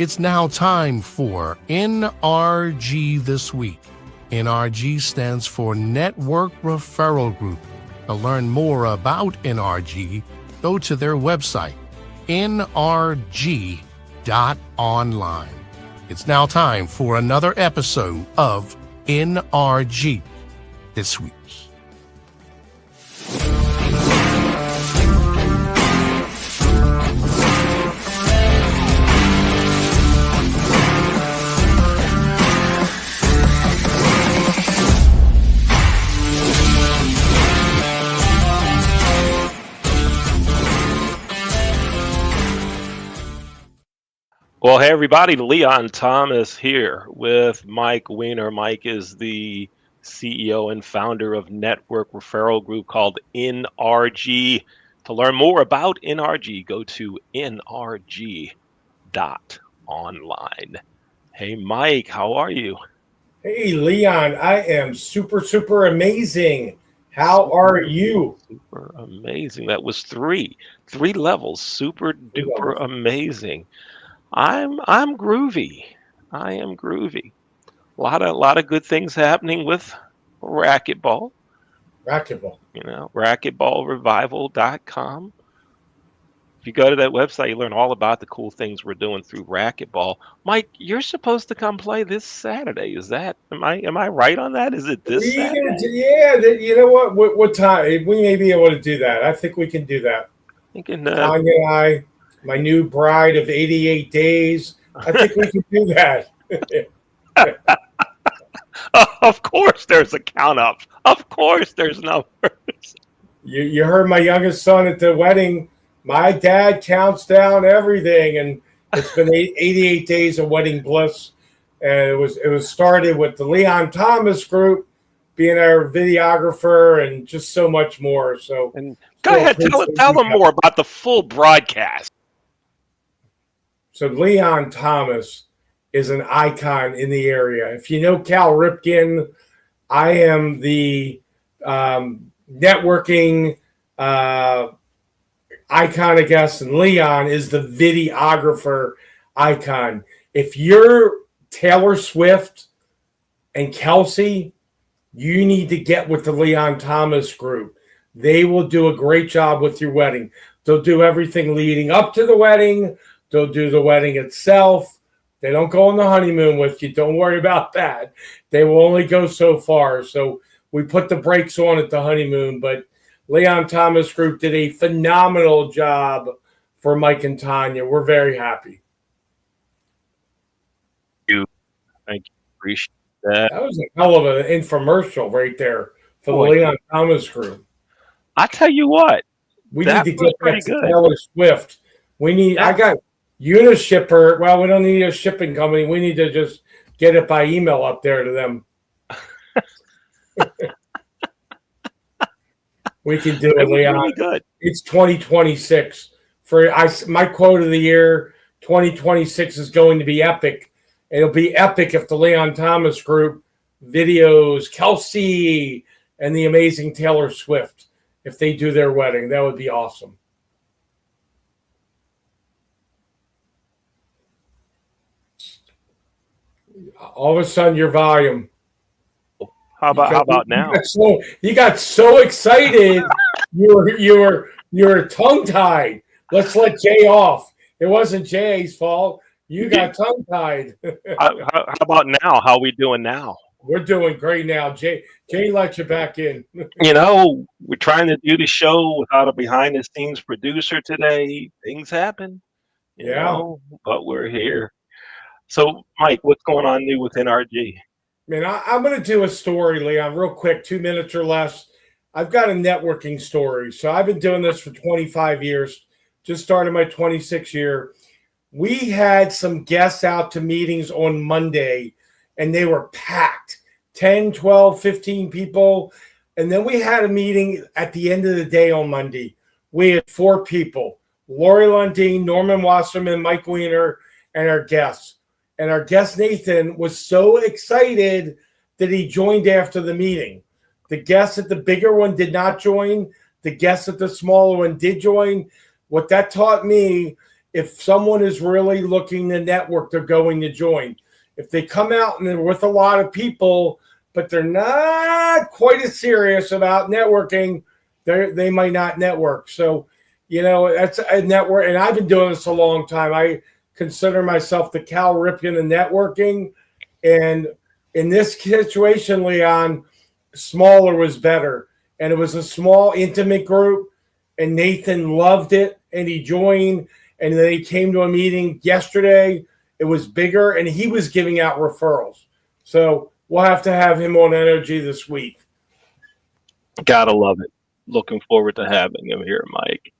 It's now time for NRG This Week. NRG stands for Network Referral Group. To learn more about NRG, go to their website, NRG.Online. It's now time for another episode of NRG This Week. Well, hey, everybody, Leon Thomas here with Mike Weiner. Mike is the CEO and founder of Network Referral Group called NRG. To learn more about NRG, go to NRG.Online. Hey, Mike, how are you? Hey, Leon, I am super amazing. How are you? Super amazing. That was three levels. Super duper amazing. I'm groovy. I am groovy. A lot of good things happening with racquetball. Racquetball. You know, racquetballrevival.com. If you go to that website, you learn all about the cool things we're doing through racquetball. Mike, you're supposed to come play this Saturday. Is that am I right on that? Is it this Saturday? Yeah, you know what time? We may be able to do that. I think we can do that. Thinking Tanya and I, my new bride of 88 days, I think we can do that. Of course there's a count up. Of course there's numbers. You heard my youngest son at the wedding. My dad counts down everything, and it's been 88 days of wedding bliss. And it was started with the Leon Thomas group being our videographer and just so much more. So and go ahead, tell them more about the full broadcast. So Leon Thomas is an icon in the area. If you know Cal Ripken, I am the networking icon, I guess, and Leon is the videographer icon. If you're Taylor Swift and Kelsey, you need to get with the Leon Thomas group. They will do a great job with your wedding. They'll do everything leading up to the wedding. They'll do the wedding itself. They don't go on the honeymoon with you. Don't worry about that. They will only go so far. So we put the brakes on at the honeymoon. But Leon Thomas Group did a phenomenal job for Mike and Tanya. We're very happy. Thank you. Appreciate that. That was a hell of an infomercial right there for the Leon Thomas Group. I tell you what. We need to get back to Taylor Swift. I got Unishipper. Well, we don't need a shipping company. We need to just get it by email up there to them. We can do it, Leon. Really good. It's 2026. My quote of the year, 2026 is going to be epic. It'll be epic if the Leon Thomas Group videos Kelsey and the amazing Taylor Swift. If they do their wedding, that would be awesome. All of a sudden, your volume. How about now? You got so excited, you were tongue tied. Let's let Jay off. It wasn't Jay's fault. You got tongue tied. How about now? How are we doing now? We're doing great now. Jay let you back in. You know, we're trying to do the show without a behind the scenes producer today. Things happen. You know, but we're here. So, Mike, what's going on new with NRG? Man, I'm going to do a story, Leon, real quick, 2 minutes or less. I've got a networking story. So I've been doing this for 25 years, just started my 26th year. We had some guests out to meetings on Monday, and they were packed, 10, 12, 15 people. And then we had a meeting at the end of the day on Monday. We had 4 people, Lori Lundeen, Norman Wasserman, Mike Weiner, and our guests. And our guest, Nathan, was so excited that he joined after the meeting. The guest at the bigger one did not join. The guest at the smaller one did join. What that taught me if someone is really looking to network, they're going to join. If they come out and they're with a lot of people, but they're not quite as serious about networking, they might not network. So, that's a network. And I've been doing this a long time. I consider myself the Cal Ripken of networking. And in this situation, Leon, smaller was better. And it was a small, intimate group. And Nathan loved it. And he joined. And then he came to a meeting yesterday. It was bigger. And he was giving out referrals. So we'll have to have him on NRG this week. Gotta love it. Looking forward to having him here, Mike.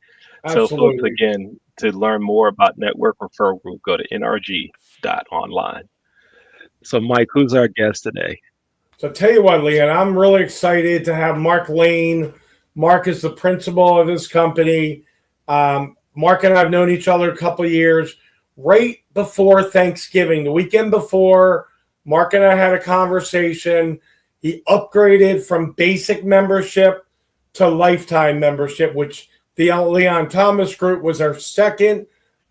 Absolutely. So, folks, again, to learn more about Network Referral Group, go to NRG.Online. So, Mike, who's our guest today? So, I'll tell you what, Leon, I'm really excited to have Mark Lane. Mark is the principal of this company. Mark and I have known each other a couple of years. Right before Thanksgiving, the weekend before, Mark and I had a conversation. He upgraded from basic membership to lifetime membership, which the Leon Thomas Group was our second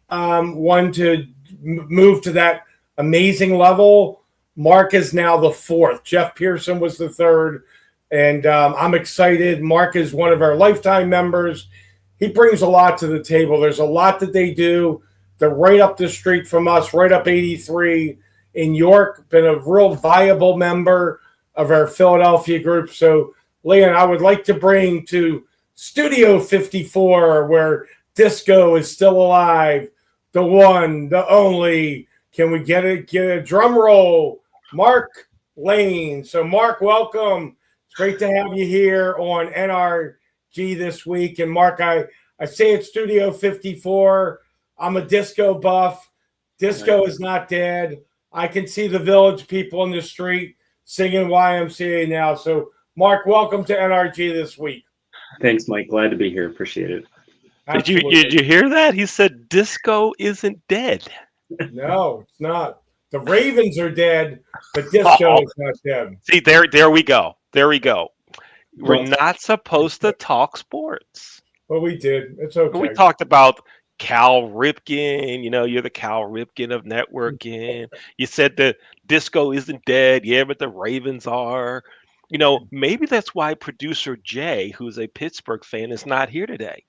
one to move to that amazing level. Mark is now the fourth. Jeff Pearson was the third. And I'm excited. Mark is one of our lifetime members. He brings a lot to the table. There's a lot that they do. They're right up the street from us, right up 83 in York. Been a real viable member of our Philadelphia group. So, Leon, I would like to bring to Studio 54, where disco is still alive, the one, the only. Can we get a drum roll? Mark Lane. So, Mark, welcome. It's great to have you here on NRG this week. And, Mark, I say it's Studio 54. I'm a disco buff. Disco is not dead. I can see the Village people in the street singing YMCA now. So, Mark, welcome to NRG this week. Thanks, Mike. Glad to be here. Appreciate it. Did you hear that? He said disco isn't dead. No, it's not. The Ravens are dead, but disco is not dead. See, there we go. There we go. We're not supposed to talk sports. Well, we did. It's okay. We talked about Cal Ripken. You're the Cal Ripken of networking. You said the disco isn't dead. Yeah, but the Ravens are. Maybe that's why producer Jay, who's a Pittsburgh fan, is not here today.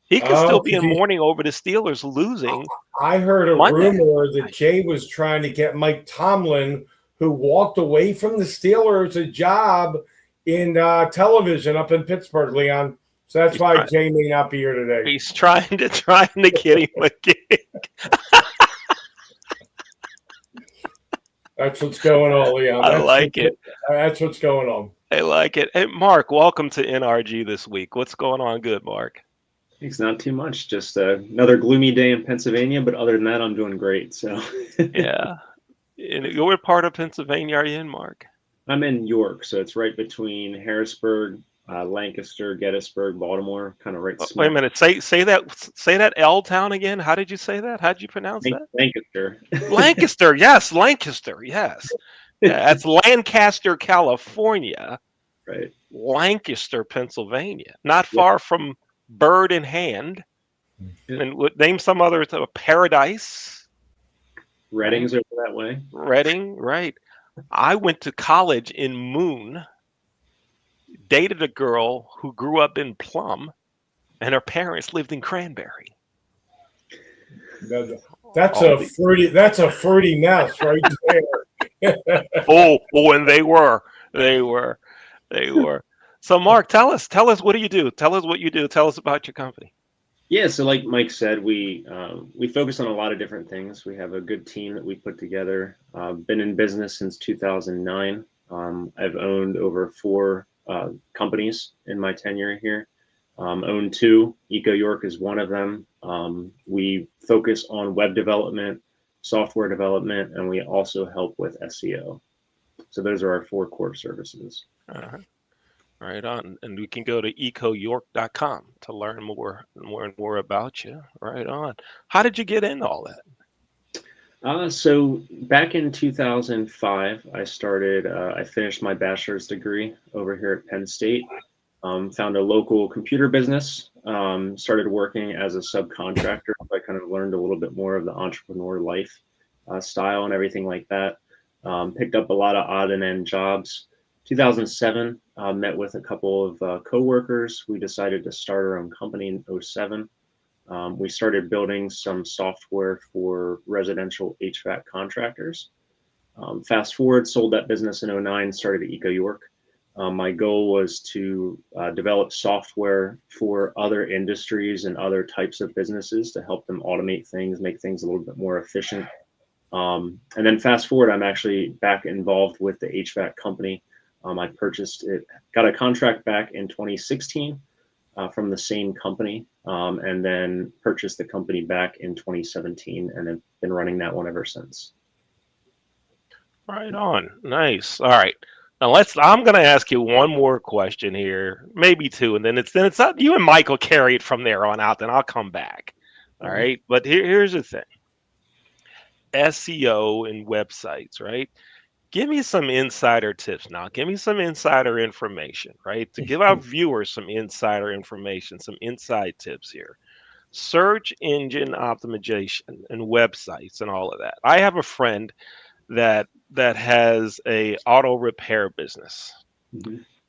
He could still be in mourning over the Steelers losing. I heard a rumor that Jay was trying to get Mike Tomlin, who walked away from the Steelers, a job in television up in Pittsburgh, Leon. So that's why Jay may not be here today. He's trying to get him a gig. That's what's going on, Leon. I like it. That's what's going on. I like it. Hey, Mark, welcome to NRG this week. What's going on good, Mark? Thanks. Not too much. Just another gloomy day in Pennsylvania, but other than that, I'm doing great. So. Yeah. And what part of Pennsylvania are you in, Mark? I'm in York, so it's right between Harrisburg, Lancaster, Gettysburg, Baltimore, kind of right. Wait a minute. Say that L town again. How did you say that? How did you pronounce that? Lancaster. Lancaster. Yes, Lancaster. Yes. Yeah, that's Lancaster, California. Right. Lancaster, Pennsylvania. Not far from Bird in Hand. And name some other Paradise. Reading's over that way. Reading, right. I went to college in Moon. Dated a girl who grew up in Plum, and her parents lived in Cranberry. That's a fruity mess right there. And they were. So, Mark, tell us what do you do? Tell us what you do. Tell us about your company. Yeah, so like Mike said, we focus on a lot of different things. We have a good team that we put together. Been in business since 2009. I've owned over 4 companies in my tenure here. Owned 2. Eco York is one of them. We focus on web development, software development, and we also help with SEO. So those are our 4 core services. Right on. And we can go to ecoyork.com to learn more about you. Right on. How did you get into all that? So back in 2005, I finished my bachelor's degree over here at Penn State. Found a local computer business started working as a subcontractor. I kind of learned a little bit more of the entrepreneur life style and everything like that. Picked up a lot of odd and end jobs. 2007, met with a couple of coworkers. We decided to start our own company in '07. We started building some software for residential HVAC contractors. Fast forward, sold that business in '09, started Eco York. My goal was to develop software for other industries and other types of businesses to help them automate things, make things a little bit more efficient. And then fast forward, I'm actually back involved with the HVAC company. I purchased it, got a contract back in 2016 from the same company, and then purchased the company back in 2017 and have been running that one ever since. Right on. Nice. All right. Now I'm gonna ask you one more question here, maybe two, and then it's up you and Michael carry it from there on out, then I'll come back. All right. But here's the thing. SEO and websites, right? Give me some insider tips now. Give me some insider information, right? To give our viewers some insider information, some inside tips here. Search engine optimization and websites and all of that. I have a friend that has a auto repair business,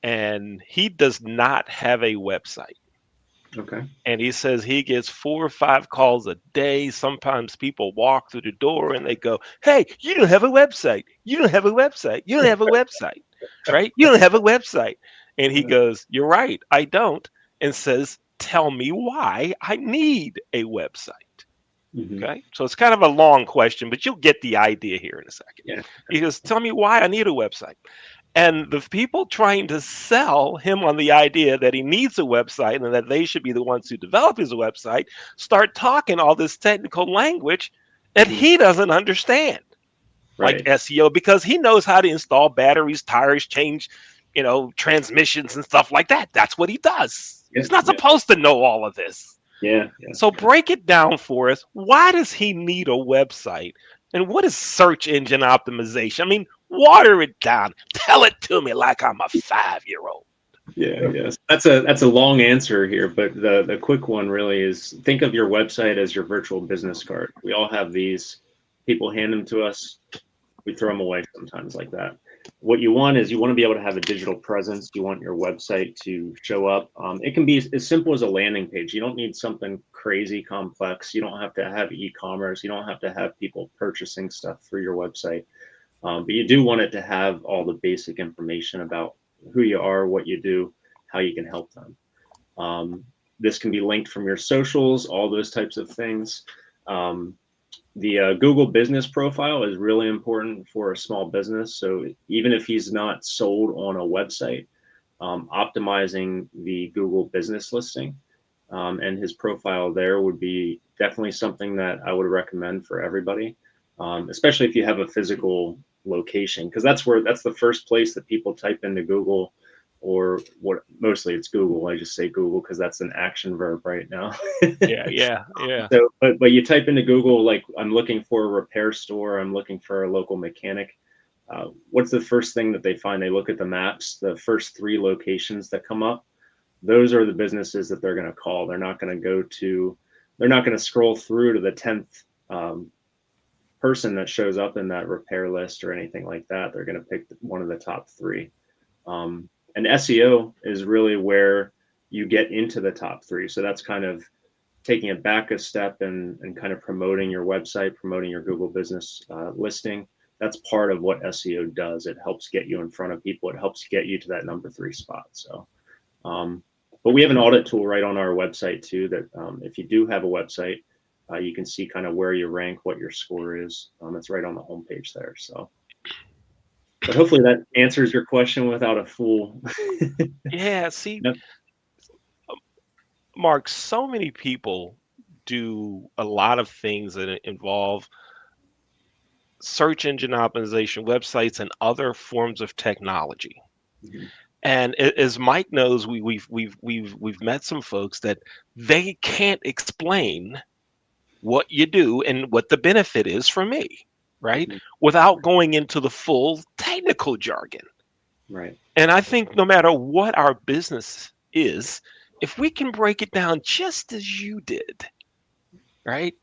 and he does not have a website. Okay. And he says he gets 4 or 5 calls a day. Sometimes people walk through the door and they go, "Hey, you don't have a website. You don't have a website. You don't have a website, right? You don't have a website." And he goes, "You're right, I don't." And says, "Tell me why I need a website." Okay. So it's kind of a long question, but you'll get the idea here in a second. Yeah. He goes, "Tell me why I need a website." And the people trying to sell him on the idea that he needs a website and that they should be the ones who develop his website start talking all this technical language that he doesn't understand, like SEO, because he knows how to install batteries, tires, change, transmissions and stuff like that. That's what he does. He's not supposed to know all of this. So break it down for us. Why does he need a website? And what is search engine optimization? I mean, water it down. Tell it to me like I'm a 5-year-old. Yes. That's a long answer here, but the quick one really is think of your website as your virtual business card. We all have these. People hand them to us. We throw them away sometimes like that. What you want is you want to be able to have a digital presence. You want your website to show up. It can be as simple as a landing page. You don't need something crazy complex. You don't have to have e-commerce. You don't have to have people purchasing stuff through your website. But you do want it to have all the basic information about who you are, what you do, how you can help them. This can be linked from your socials, all those types of things. The Google business profile is really important for a small business. So even if he's not sold on a website, optimizing the Google business listing and his profile there would be definitely something that I would recommend for everybody, especially if you have a physical location, because that's the first place that people type into Google, or what mostly it's Google. I just say Google because that's an action verb right now. Yeah. So, but you type into Google, like, I'm looking for a repair store, I'm looking for a local mechanic. What's the first thing that they find? They look at the maps, the first 3 locations that come up. Those are the businesses that they're going to call. They're not going to scroll through to the 10th person that shows up in that repair list or anything like that. They're going to pick one of the top 3. And SEO is really where you get into the top 3. So that's kind of taking it back a step and kind of promoting your website, promoting your Google business listing. That's part of what SEO does. It helps get you in front of people. It helps get you to that number 3 spot. So, but we have an audit tool right on our website too, that if you do have a website, you can see kind of where you rank, what your score is. It's right on the homepage there. So, but hopefully that answers your question without a full. Yeah. See, Mark, so many people do a lot of things that involve search engine optimization, websites, and other forms of technology. And as Mike knows, we've met some folks that they can't explain what you do and what the benefit is for me, right? Without going into the full technical jargon. Right. And I think no matter what our business is, if we can break it down just as you did, right?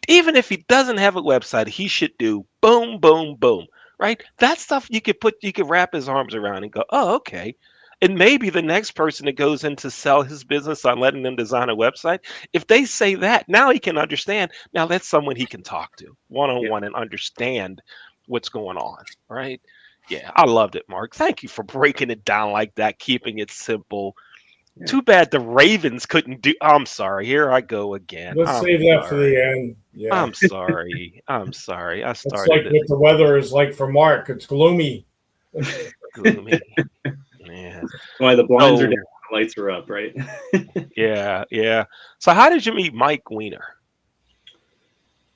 Even if he doesn't have a website, he should do boom, boom, boom, right? That stuff you could wrap his arms around and go, oh, okay. And maybe the next person that goes in to sell his business on letting them design a website, if they say that, now he can understand. Now that's someone he can talk to one on one and understand what's going on, right? Yeah, I loved it, Mark. Thank you for breaking it down like that, keeping it simple. Yeah. Too bad the Ravens couldn't do. I'm sorry. Here I go again. Let's I'm save that for sorry. the end. Yeah. I'm sorry. I'm sorry. I It's started like it what the weather is like for Mark. It's gloomy. gloomy. Yeah. Why the blinds are So down, the lights are up, right? yeah. So how did you meet Mike Weiner?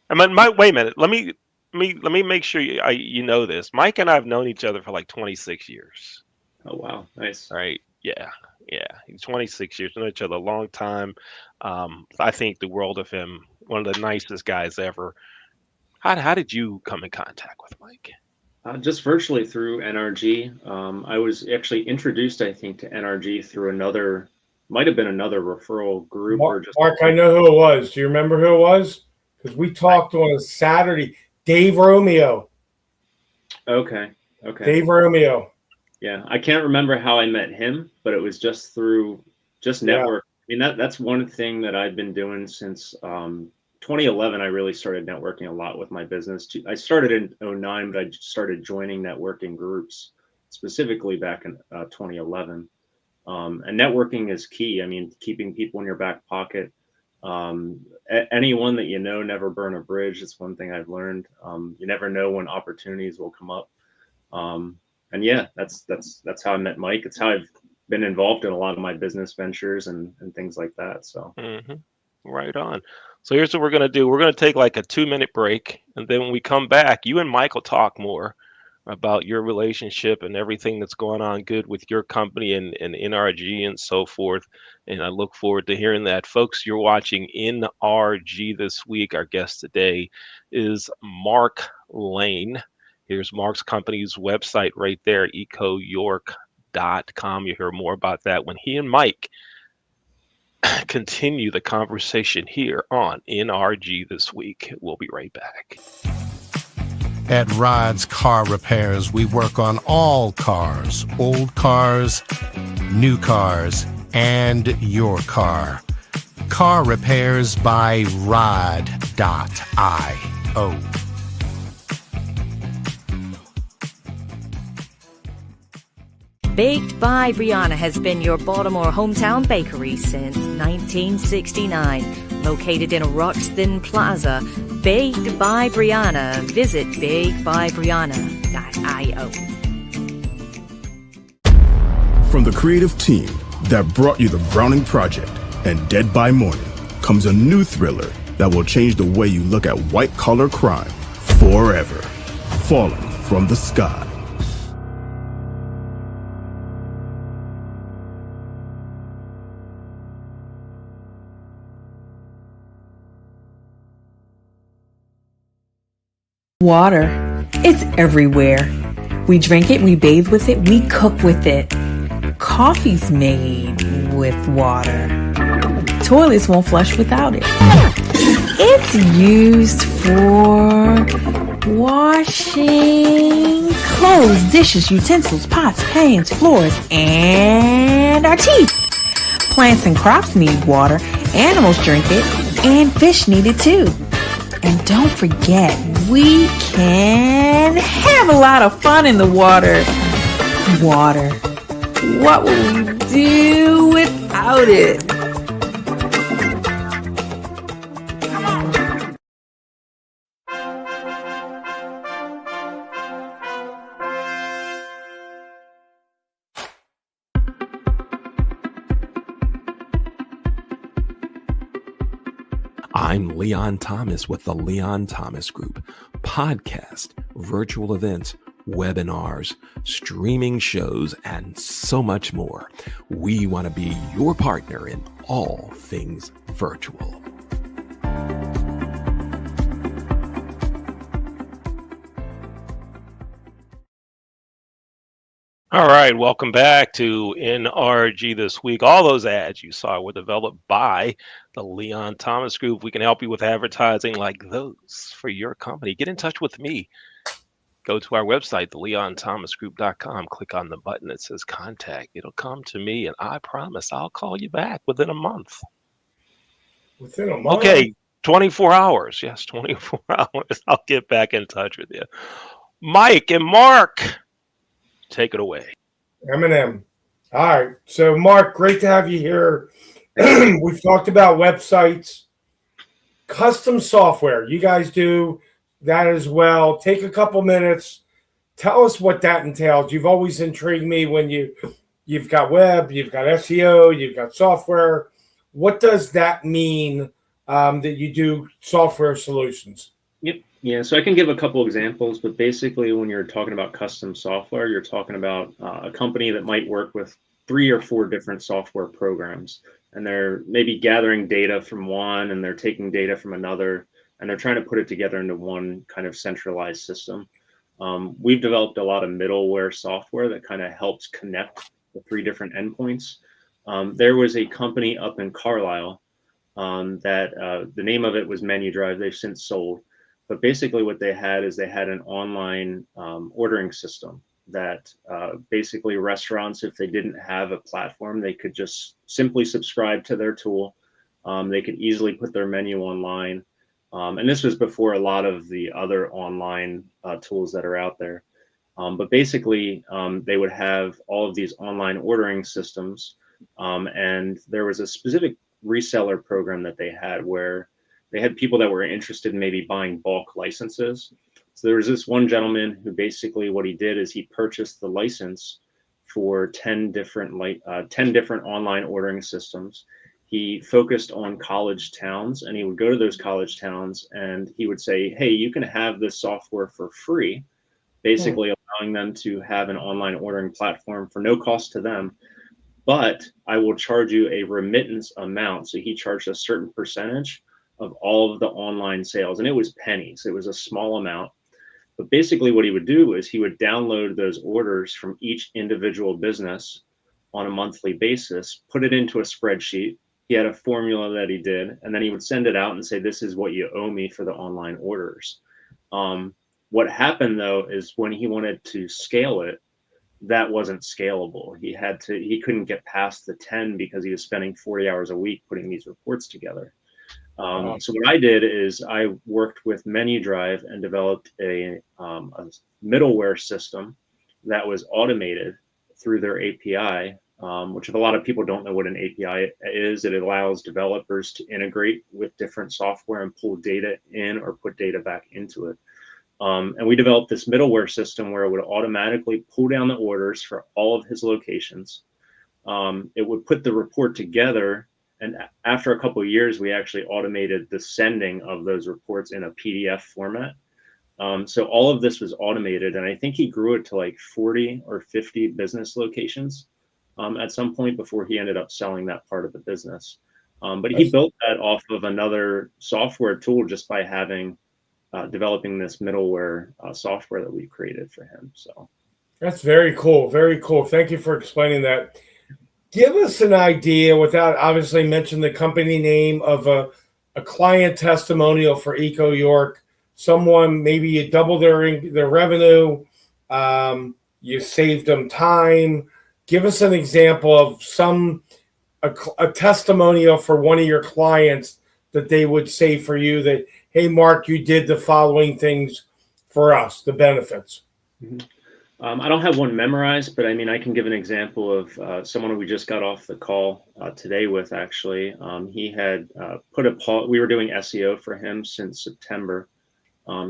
I mean, Mike. Wait a minute. Let me make sure you know this. Mike and I have known each other for like 26 years. Oh wow, nice. Right? Yeah. He's 26 years. Known each other a long time. I think the world of him. One of the nicest guys ever. How did you come in contact with Mike? Just virtually through NRG. I was actually introduced, I think, to NRG through might have been another referral group or just. Mark, I know who it was. Do you remember who it was? Because we talked on a Saturday. Dave Romeo. Okay. Dave Romeo. Yeah, I can't remember how I met him, but it was just through network. I mean, that's one thing that I've been doing since 2011. I really started networking a lot with my business. I started in 2009, but I started joining networking groups specifically back in 2011. And networking is key. I mean, keeping people in your back pocket. Anyone that you know, never burn a bridge. It's one thing I've learned. You never know when opportunities will come up. And yeah, that's how I met Mike. It's how I've been involved in a lot of my business ventures and things like that. So Right on. So here's what we're gonna do. We're gonna take like a 2-minute break, and then when we come back, you and Mike will talk more about your relationship and everything that's going on good with your company and NRG and so forth. And I look forward to hearing that. Folks, you're watching NRG this week. Our guest today is Mark Lane. Here's Mark's company's website right there, ecoyork.com. You hear more about that when he and Mike continue the conversation here on NRG this week. We'll be right back. At Rod's Car Repairs, we work on all cars, old cars, new cars, and your car. Car Repairs by Rod.io. Baked by Brianna has been your Baltimore hometown bakery since 1969. Located in Roxton Plaza, Baked by Brianna. Visit bakedbybrianna.io. From the creative team that brought you The Browning Project and Dead by Morning comes a new thriller that will change the way you look at white-collar crime forever. Falling from the Sky. Water. It's everywhere. We drink it, we bathe with it, we cook with it. Coffee's made with water. Toilets won't flush without it. It's used for washing clothes, dishes, utensils, pots, pans, floors, and our teeth. Plants and crops need water, animals drink it, and fish need it too. And don't forget, we can have a lot of fun in the water. Water. What will we do without it? I'm Leon Thomas with the Leon Thomas Group. Podcast, virtual events, webinars, streaming shows, and so much more. We want to be your partner in all things virtual. All right, welcome back to NRG This Week. All those ads you saw were developed by the Leon Thomas Group. We can help you with advertising like those for your company. Get in touch with me. Go to our website, theleonthomasgroup.com. Click on the button that says contact. It'll come to me, and I promise I'll call you back within a month. Within a month? Okay, 24 hours. Yes, 24 hours. I'll get back in touch with you. Mike and Mark, take it away. Eminem. All right. So, Mark, great to have you here. We've talked about websites, custom software. You guys do that as well. Take a couple minutes. Tell us what that entails. You've always intrigued me when you've got web, you've got SEO, you've got software. What does that mean that you do software solutions? Yep. Yeah. So I can give a couple examples, but basically, when you're talking about custom software, you're talking about a company that might work with 3 or 4 different software programs, and they're maybe gathering data from one, and they're taking data from another, and they're trying to put it together into one kind of centralized system. We've developed a lot of middleware software that kind of helps connect the 3 different endpoints. There was a company up in Carlisle that the name of it was Menu Drive. They've since sold. But basically what they had is they had an online ordering system that basically restaurants, if they didn't have a platform, they could just simply subscribe to their tool. They could easily put their menu online. And this was before a lot of the other online tools that are out there. But basically, they would have all of these online ordering systems. And there was a specific reseller program that they had where they had people that were interested in maybe buying bulk licenses. So there was this one gentleman who basically what he did is he purchased the license for 10 different online ordering systems. He focused on college towns, and he would go to those college towns and he would say, hey, you can have this software for free, basically allowing them to have an online ordering platform for no cost to them. But I will charge you a remittance amount. So he charged a certain percentage of all of the online sales, and it was pennies. It was a small amount. But basically what he would do is he would download those orders from each individual business on a monthly basis, put it into a spreadsheet. He had a formula that he did, and then he would send it out and say, this is what you owe me for the online orders. What happened though is when he wanted to scale it, that wasn't scalable. He couldn't get past the 10 because he was spending 40 hours a week putting these reports together. So what I did is I worked with Menu Drive and developed a middleware system that was automated through their API, which if a lot of people don't know what an API is, it allows developers to integrate with different software and pull data in or put data back into it. And we developed this middleware system where it would automatically pull down the orders for all of his locations. It would put the report together. And after a couple of years, we actually automated the sending of those reports in a PDF format. So all of this was automated. And I think he grew it to like 40 or 50 business locations at some point before he ended up selling that part of the business. But he built that off of another software tool just by developing this middleware software that we created for him. So that's very cool. Very cool. Thank you for explaining that. Give us an idea, without obviously mentioning the company name, of a client testimonial for Eco York. Someone, maybe you double their revenue, you saved them time. Give us an example of a testimonial for one of your clients that they would say for you that, hey, Mark, you did the following things for us, the benefits. Mm-hmm. I don't have one memorized, but I mean, I can give an example of someone we just got off the call today with, actually. He had we were doing SEO for him since September.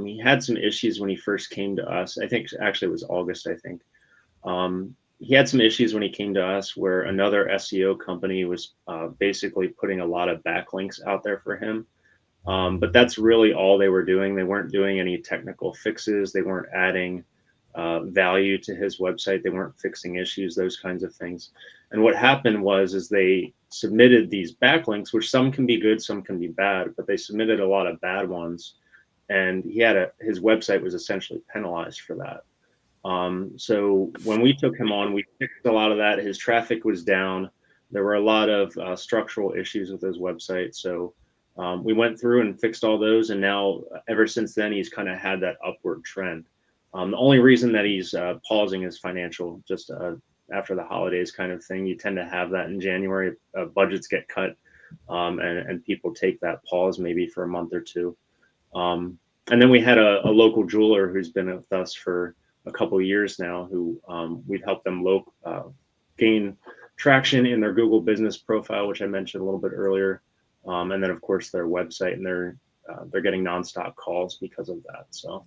He had some issues when he first came to us. I think actually it was August, I think. He had some issues when he came to us where another SEO company was basically putting a lot of backlinks out there for him. But that's really all they were doing. They weren't doing any technical fixes. They weren't adding value to his website. They weren't fixing issues, those kinds of things. And what happened is they submitted these backlinks, which some can be good, some can be bad, but they submitted a lot of bad ones. And his website was essentially penalized for that. So when we took him on, we fixed a lot of that. His traffic was down. There were a lot of structural issues with his website. So we went through and fixed all those. And now, ever since then, he's kind of had that upward trend. The only reason that he's pausing is financial, just after the holidays kind of thing. You tend to have that in January. Budgets get cut, and people take that pause maybe for a month or two. And then we had a local jeweler who's been with us for a couple of years now, who we've helped them gain traction in their Google business profile, which I mentioned a little bit earlier. And then, of course, their website, and they're getting nonstop calls because of that. So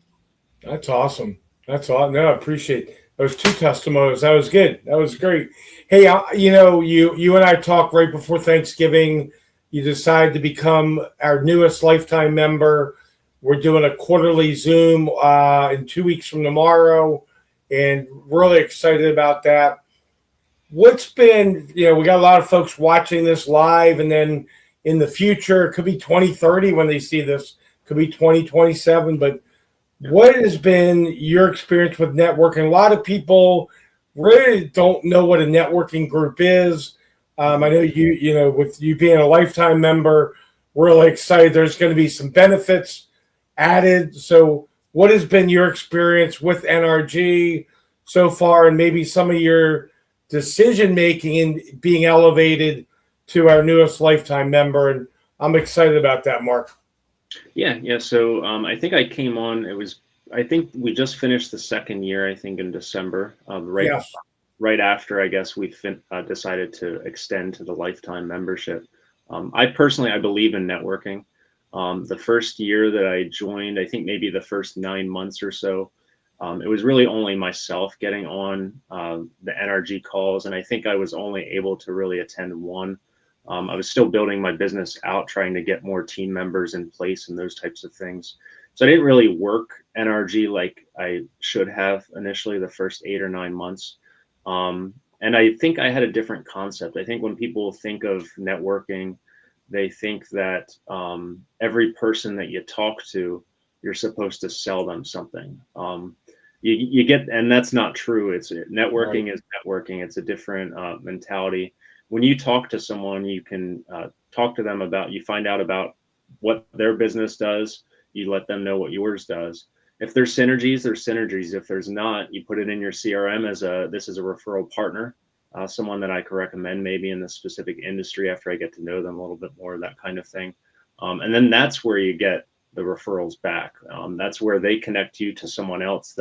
that's awesome. That's all. No, I appreciate those 2 testimonials. That was good. That was great. Hey, you and I talked right before Thanksgiving. You decided to become our newest lifetime member. We're doing a quarterly Zoom in 2 weeks from tomorrow, and really excited about that. What's been, we got a lot of folks watching this live, and then in the future, it could be 2030 when they see this, could be 2027, but what has been your experience with networking? A lot of people really don't know what a networking group is. I know with you being a lifetime member, really excited. There's going to be some benefits added. So what has been your experience with NRG so far, and maybe some of your decision-making in being elevated to our newest lifetime member? And I'm excited about that, Mark. Yeah. So I think I came on, I think we just finished the second year, I think in December, right after, I guess, we decided to extend to the lifetime membership. I believe in networking. The first year that I joined, I think maybe the first 9 months or so, it was really only myself getting on the NRG calls. And I think I was only able to really attend one. I was still building my business out, trying to get more team members in place and those types of things. So I didn't really work NRG like I should have initially the first 8 or 9 months. And I think I had a different concept. I think when people think of networking, they think that every person that you talk to, you're supposed to sell them something. You get, and that's not true. Networking is networking. It's a different mentality. When you talk to someone, you can talk to them you find out about what their business does. You let them know what yours does. If there's synergies, there's synergies. If there's not, you put it in your CRM this is a referral partner, someone that I could recommend maybe in this specific industry after I get to know them a little bit more, that kind of thing. And then that's where you get the referrals back. That's where they connect you to someone else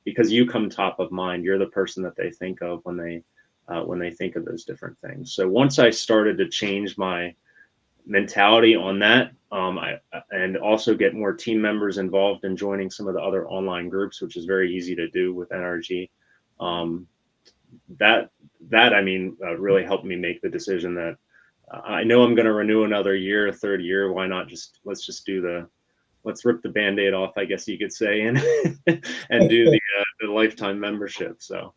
because you come top of mind, you're the person that they think of when they think of those different things. So once I started to change my mentality on that, and also get more team members involved in joining some of the other online groups, which is very easy to do with NRG. Really helped me make the decision that I know I'm going to renew another year, a third year. Why not let's rip the Band-Aid off, I guess you could say, and do the lifetime membership. So.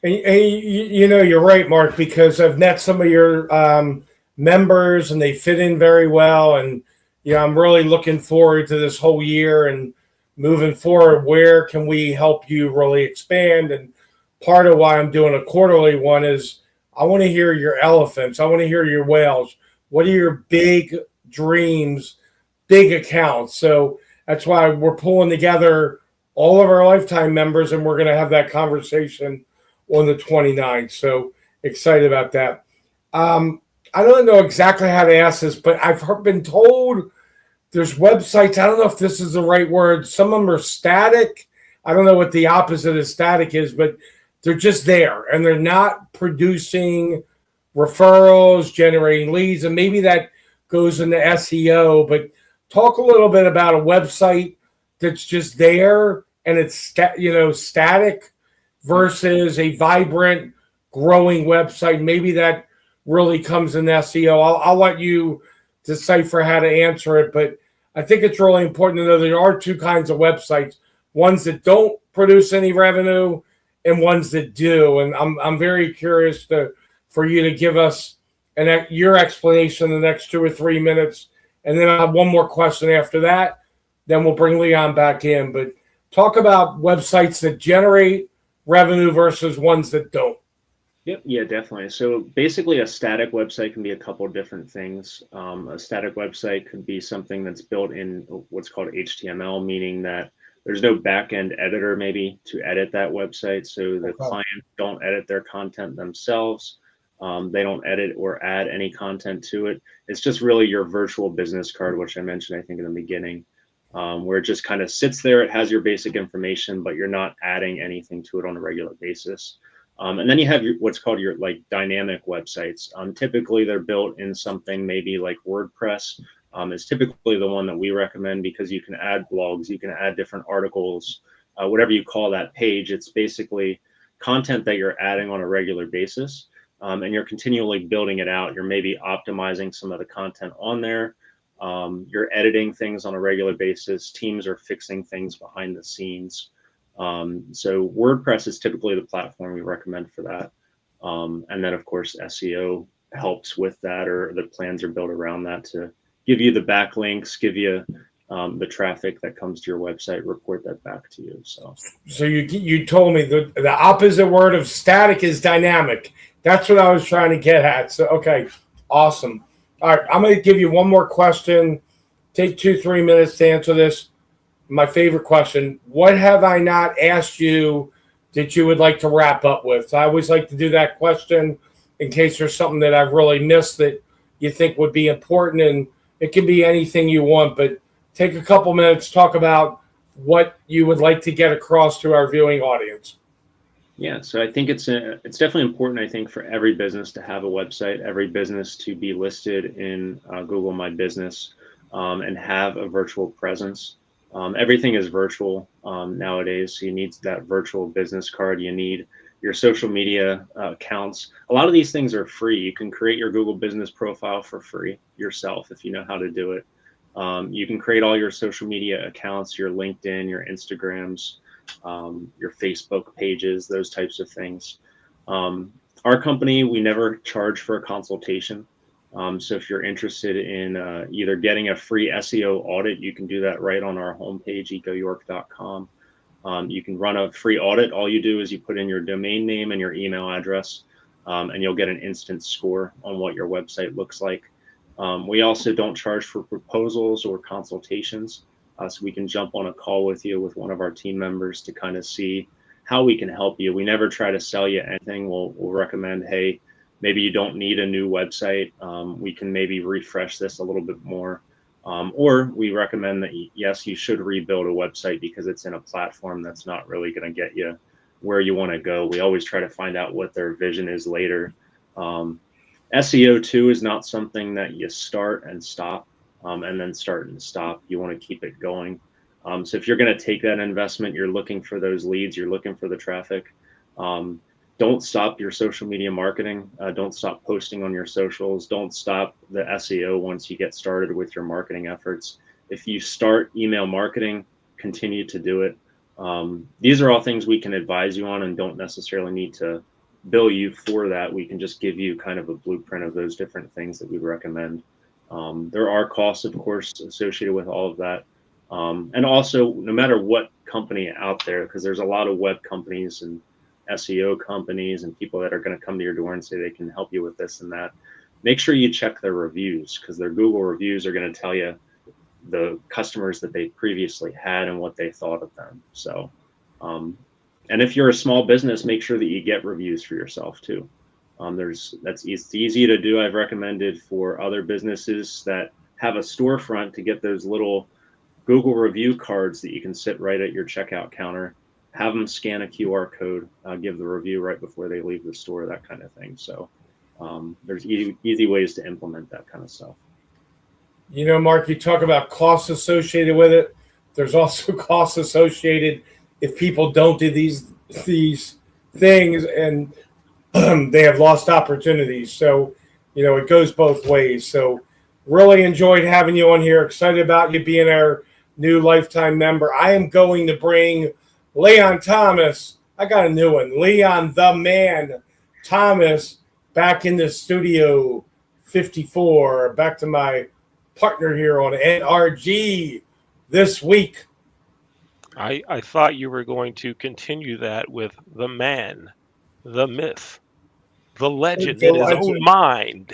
And you're right, Mark, because I've met some of your members and they fit in very well. And, I'm really looking forward to this whole year and moving forward. Where can we help you really expand? And part of why I'm doing a quarterly one is I want to hear your elephants. I want to hear your whales. What are your big dreams, big accounts? So that's why we're pulling together all of our lifetime members, and we're going to have that conversation on the 29th. So excited about that. I don't know exactly how to ask this, but I've been told there's websites. I don't know if this is the right word. Some of them are static. I don't know what the opposite of static is, but they're just there and they're not producing referrals, generating leads. And maybe that goes into SEO, but talk a little bit about a website that's just there and it's static versus a vibrant, growing website. Maybe that really comes in SEO. I'll let you decipher how to answer it, but I think it's really important to know there are 2 kinds of websites: ones that don't produce any revenue and ones that do. And I'm very curious for you to give us your explanation in the next 2 or 3 minutes, and then I'll have one more question after that. Then we'll bring Leon back in. But talk about websites that generate revenue versus ones that don't. Yep, yeah, definitely. So basically, a static website can be a couple of different things. A static website could be something that's built in what's called HTML, meaning that there's no back-end editor maybe to edit that website. So the clients don't edit their content themselves. They don't edit or add any content to it. It's just really your virtual business card, which I mentioned, I think, in the beginning, where it just kind of sits there. It has your basic information, but you're not adding anything to it on a regular basis. And then you have what's called your like dynamic websites. Typically, they're built in something maybe like WordPress. Is typically the one that we recommend because you can add blogs, you can add different articles, whatever you call that page. It's basically content that you're adding on a regular basis, and you're continually building it out. You're maybe optimizing some of the content on there. You're editing things on a regular basis. Teams are fixing things behind the scenes. So WordPress is typically the platform we recommend for that. And then, of course, SEO helps with that, or the plans are built around that to give you the backlinks, give you the traffic that comes to your website, report that back to you. So you told me the opposite word of static is dynamic. That's what I was trying to get at. So, okay, awesome. All right, I'm going to give you one more question. Take 2-3 minutes to answer this. My favorite question: what have I not asked you that you would like to wrap up with? So I always like to do that question in case there's something that I've really missed that you think would be important, and it can be anything you want, but take a couple minutes, talk about what you would like to get across to our viewing audience. Yeah, so I think it's definitely important, I think, for every business to have a website, every business to be listed in Google My Business, and have a virtual presence. Everything is virtual nowadays, so you need that virtual business card. You need your social media accounts. A lot of these things are free. You can create your Google business profile for free yourself if you know how to do it. You can create all your social media accounts, your LinkedIn, your Instagrams, your Facebook pages, those types of things. Our company, we never charge for a consultation. So if you're interested in either getting a free SEO audit, you can do that right on our homepage, ecoyork.com. You can run a free audit. All you do is you put in your domain name and your email address, and you'll get an instant score on what your website looks like. We also don't charge for proposals or consultations, so we can jump on a call with you with one of our team members to kind of see how we can help you. We never try to sell you anything. We'll recommend, hey, maybe you don't need a new website. We can maybe refresh this a little bit more. Or we recommend that, yes, you should rebuild a website because it's in a platform that's not really going to get you where you want to go. We always try to find out what their vision is later. SEO too is not something that you start and stop, and then start and stop. You want to keep it going. So if you're going to take that investment, you're looking for those leads, you're looking for the traffic. Don't stop your social media marketing. Don't stop posting on your socials. Don't stop the SEO once you get started with your marketing efforts. If you start email marketing, continue to do it. These are all things we can advise you on and don't necessarily need to bill you for that. We can just give you kind of a blueprint of those different things that we recommend. There are costs, of course, associated with all of that. And also, no matter what company out there, because there's a lot of web companies and SEO companies and people that are going to come to your door and say they can help you with this and that, make sure you check their reviews, because their Google reviews are going to tell you the customers that they previously had and what they thought of them. So, and if you're a small business, make sure that you get reviews for yourself too. It's easy to do. I've recommended for other businesses that have a storefront to get those little Google review cards that you can sit right at your checkout counter, have them scan a QR code, give the review right before they leave the store, that kind of thing. So there's easy ways to implement that kind of stuff. You know, Mark, you talk about costs associated with it. There's also costs associated if people don't do these things and they have lost opportunities. So, you know, it goes both ways. So really enjoyed having you on here. Excited about you being our new lifetime member. I am going to bring Leon Thomas. I got a new one. Leon the Man Thomas back in the studio 54. Back to my partner here on NRG this week. I thought you were going to continue that with the man, the myth, the legend The in his own legend. mind.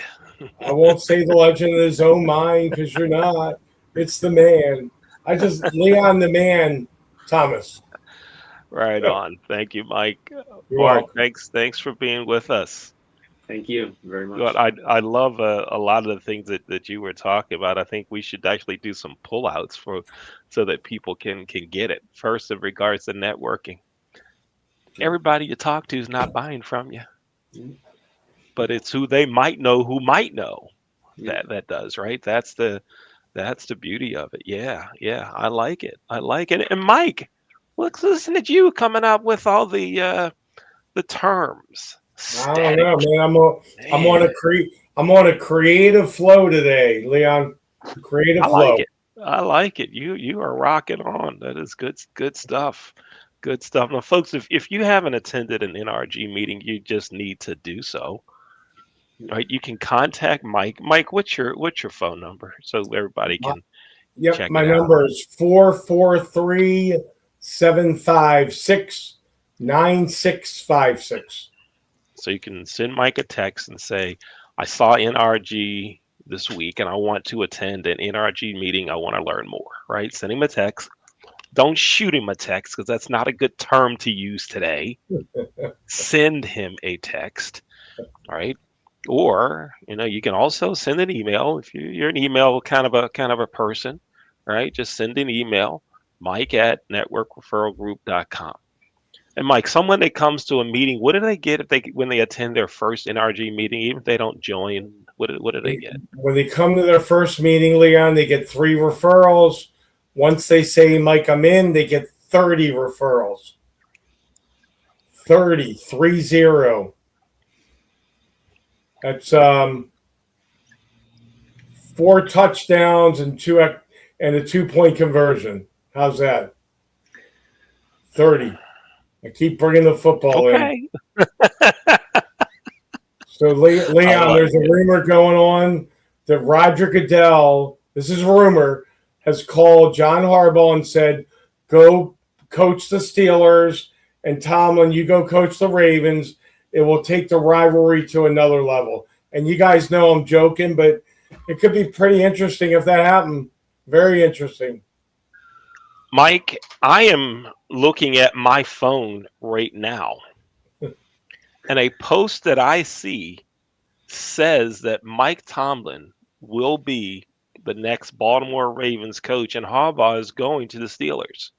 I won't say the legend in his own mind because you're not. It's the man. I just Leon the man Thomas. Right on. Thank you, Mike. You're Mark, welcome. thanks for being with us. Thank you very Well, much. I love a lot of the things that you were talking about. I think we should actually do some pullouts for so that people can get it. First, in regards to networking, everybody you talk to is not buying from you, but it's who they might know who might know Yeah. that does, right? That's the beauty of it. Yeah, yeah, I like it. I like it. And Mike, look, listen at you coming up with all the terms. I don't Static, know, man. man. I'm on a creative flow today, Leon. I Creative like flow. it. I like it. You are rocking on. That is good stuff. Good stuff. Now, folks, if you haven't attended an NRG meeting, you just need to do so. Right? You can contact Mike. Mike, what's your phone number so everybody can Yep, check my it out? number is 443-756-9656. So you can send Mike a text and say, I saw NRG this week and I want to attend an NRG meeting. I want to learn more, right? Send him a text. Don't shoot him a text because that's not a good term to use today. Send him a text, all right? Or, you can also send an email if you're an email kind of a person, right? Just send an email, mike@networkreferralgroup.com. And Mike, someone that comes to a meeting, what do they get if they when they attend their first NRG meeting, even if they don't join? What do they get? When they come to their first meeting, Leon, they get 3 referrals. Once they say, Mike, I'm in, they get 30 referrals. 30. That's 4 touchdowns and a 2-point conversion. How's that? 30. I keep bringing the football in. Okay, So, I Leon, like there's a it. rumor going on that Roger Goodell, this is a rumor, has called John Harbaugh and said, go coach the Steelers, and Tomlin, you go coach the Ravens. It will take the rivalry to another level. And you guys know I'm joking, but it could be pretty interesting if that happened. Very interesting. Mike, I am looking at my phone right now, and a post that I see says that Mike Tomlin will be the next Baltimore Ravens coach, and Harbaugh is going to the Steelers.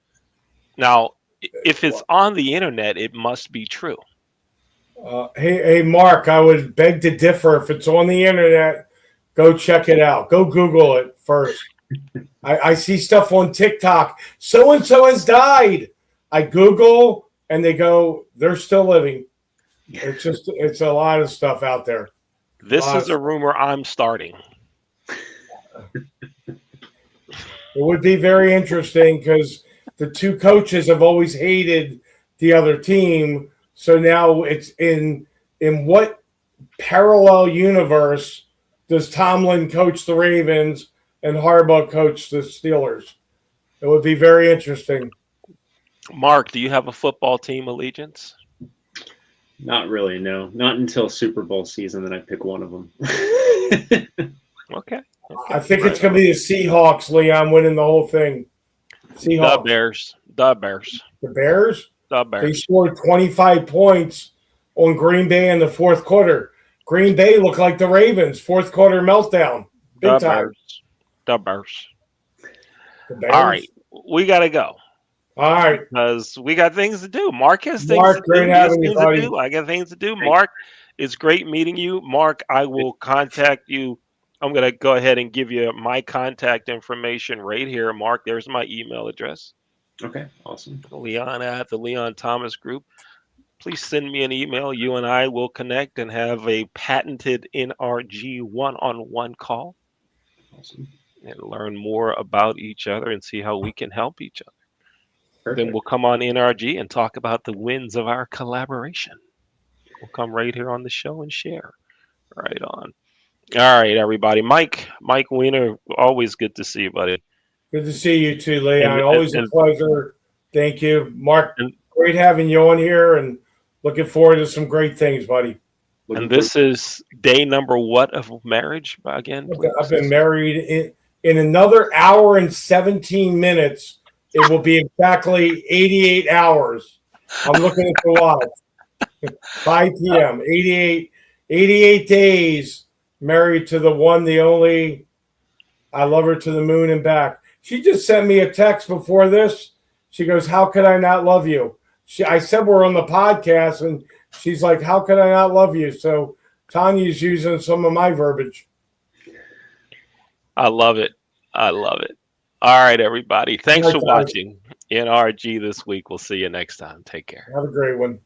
Now, if it's on the internet, it must be true. Hey, Mark, I would beg to differ. If it's on the internet, go check it out. Go Google it first. I see stuff on TikTok. So and so has died. I Google and they go, they're still living. It's a lot of stuff out there. This is a rumor I'm starting. It would be very interesting because the two coaches have always hated the other team. So now it's in what parallel universe does Tomlin coach the Ravens and Harbaugh coach the Steelers? It would be very interesting. Mark, do you have a football team allegiance? Not really, no. Not until Super Bowl season that I pick one of them. Okay. I think it's going to be the Seahawks, Leon, winning the whole thing. Seahawks. The Bears. The Bears. The Bears? The They Bears. scored 25 points on Green Bay in the fourth quarter. Green Bay looked like the Ravens. Fourth quarter meltdown. Big The time. Bears. The Bears. The Bears. All right. We got to go. All right. Because we got things to do. Mark has things Mark, to great do. having you, buddy. I got things to do. Mark, it's great meeting you. Mark, I will contact you. I'm going to go ahead and give you my contact information right here. Mark, there's my email address. Okay, awesome. Leon at the Leon Thomas Group. Please send me an email. You and I will connect and have a patented NRG one-on-one call. Awesome. And learn more about each other and see how we can help each other. Perfect. Then we'll come on NRG and talk about the wins of our collaboration. We'll come right here on the show and share. Right on. All right, everybody. Mike Weiner, always good to see you, buddy. Good to see you too, Leon. Always a pleasure Thank you, Mark. And, Great having you on here, and looking forward to some great things, buddy. and this is day number what of marriage again, please? I've been married in another hour and 17 minutes. It will be exactly 88 hours. I'm looking at the watch. 5 p.m. 88 days married to the one, the only. I love her to the moon and back. She just sent me a text before this. She goes, "How could I not love you?" I said we're on the podcast, and she's like, "How could I not love you?" So Tanya's using some of my verbiage. I love it. I love it. All right, everybody. Thanks for watching NRG this week. We'll see you next time. Take care. Have a great one.